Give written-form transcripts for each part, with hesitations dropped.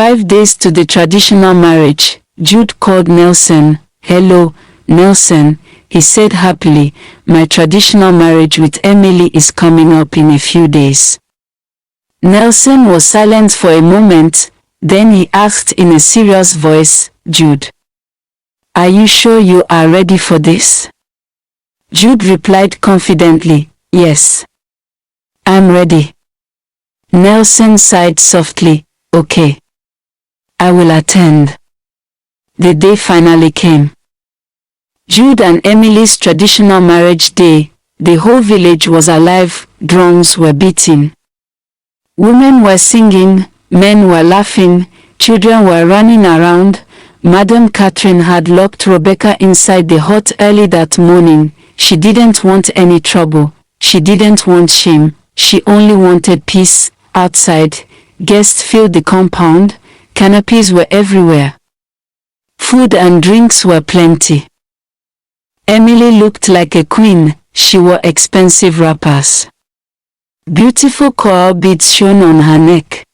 5 days to the traditional marriage, Jude called Nelson. "Hello, Nelson," he said happily. "My traditional marriage with Emily is coming up in a few days." Nelson was silent for a moment, then he asked in a serious voice, "Jude, are you sure you are ready for this?" Jude replied confidently, "Yes, I'm ready." Nelson sighed softly, "Okay, I will attend." The day finally came. Jude and Emily's traditional marriage day. The whole village was alive, drums were beating. Women were singing, men were laughing, children were running around. Madam Catherine had locked Rebecca inside the hut early that morning. She didn't want any trouble. She didn't want shame. She only wanted peace. Outside, guests filled the compound. Canopies were everywhere. Food and drinks were plenty. Emily looked like a queen. She wore expensive wrappers. Beautiful coral beads shone on her neck.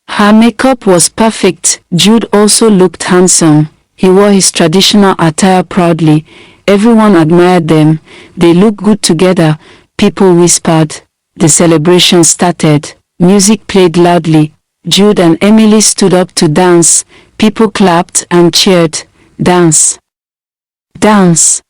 Her makeup was perfect. Jude also looked handsome. He wore his traditional attire proudly. Everyone admired them. They looked good together. People whispered. The celebration started. Music played loudly. Jude and Emily stood up to dance. People clapped and cheered. Dance. Dance.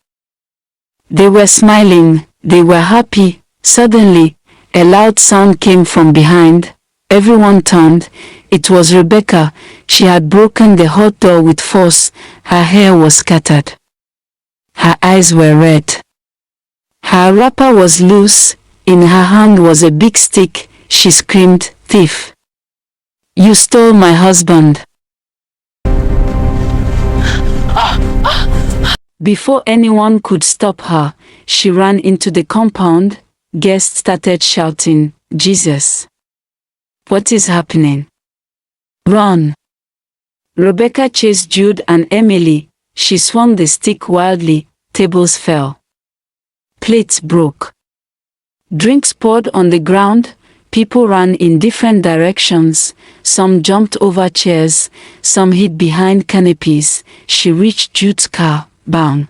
They were smiling. They were happy. Suddenly, a loud sound came from behind. Everyone turned. It was Rebecca. She had broken the hut door with force. Her hair was scattered. Her eyes were red. Her wrapper was loose. In her hand was a big stick. She screamed, "Thief! You stole my husband!" Before anyone could stop her, she ran into the compound. Guests started shouting, "Jesus! What is happening? Run!" Rebecca chased Jude and Emily. She swung the stick wildly. Tables fell. Plates broke. Drinks poured on the ground. People ran in different directions. Some jumped over chairs. Some hid behind canopies. She reached Jude's car. Bang!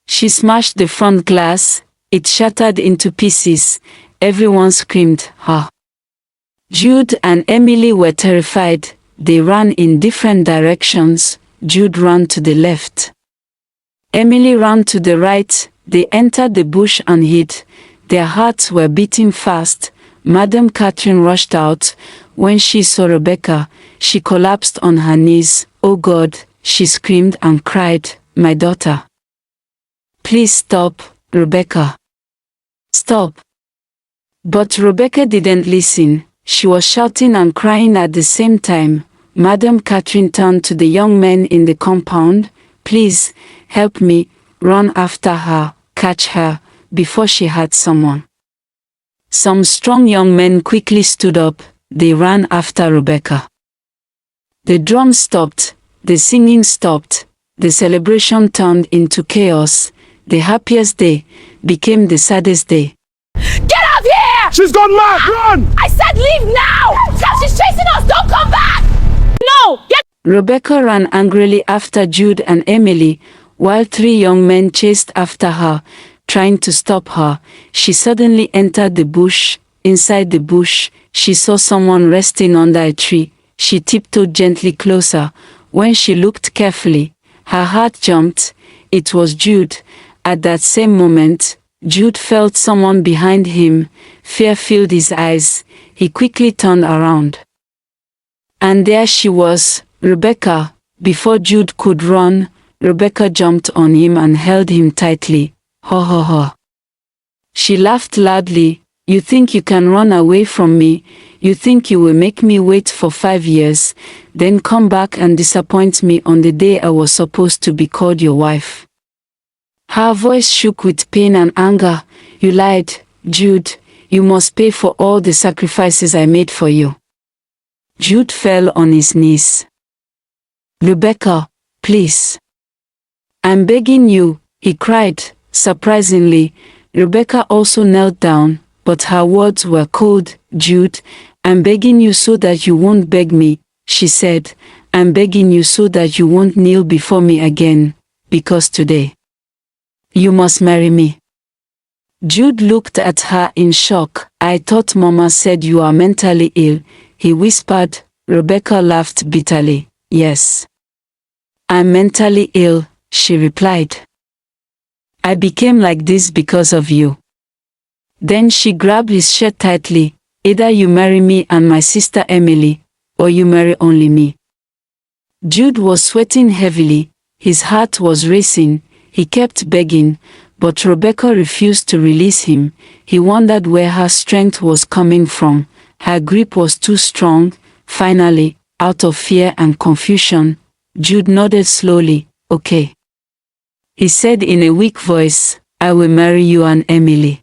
She smashed the front glass. It shattered into pieces. Everyone screamed, "Ha!" Jude and Emily were terrified. They ran in different directions. Jude ran to the left. Emily ran to the right. They entered the bush and hid. Their hearts were beating fast. Madam Catherine rushed out. When she saw Rebecca, she collapsed on her knees. "Oh God," she screamed and cried, "My daughter. Please stop, Rebecca. Stop." But Rebecca didn't listen. She was shouting and crying at the same time. Madam Catherine turned to the young men in the compound. "Please, help me. Run after her. Catch her, before she hurt someone." Some strong young men quickly stood up. They ran after Rebecca. The drums stopped. The singing stopped. The celebration turned into chaos. The happiest day became the saddest day. Get out here! She's gone mad! Run! I said leave now! She's chasing us! Don't come back! No! Get... Rebecca ran angrily after Jude and Emily, while 3 young men chased after her, trying to stop her. She suddenly entered the bush. Inside the bush, she saw someone resting under a tree. She tiptoed gently closer. When she looked carefully, her heart jumped. It was Jude. At that same moment, Jude felt someone behind him. Fear filled his eyes. He quickly turned around. And there she was, Rebecca. Before Jude could run, Rebecca jumped on him and held him tightly. "Ho ho ho." She laughed loudly. "You think you can run away from me? You think you will make me wait for 5 years, then come back and disappoint me on the day I was supposed to be called your wife?" Her voice shook with pain and anger. "You lied, Jude. You must pay for all the sacrifices I made for you." Jude fell on his knees. "Rebecca, please. I'm begging you," he cried. Surprisingly, Rebecca also knelt down, but her words were cold. "Jude, I'm begging you so that you won't beg me. she said. I'm begging you so that you won't kneel before me again, because today you must marry me. Jude looked at her in shock. I thought Mama said you are mentally ill, he whispered. Rebecca laughed bitterly. Yes, I'm mentally ill, she replied. I became like this because of you. Then she grabbed his shirt tightly. Either you marry me and my sister Emily, or you marry only me. Jude was sweating heavily, his heart was racing, he kept begging, but Rebecca refused to release him. He wondered where her strength was coming from. Her grip was too strong. Finally, out of fear and confusion, Jude nodded slowly. Okay, he said in a weak voice, I will marry you and Emily.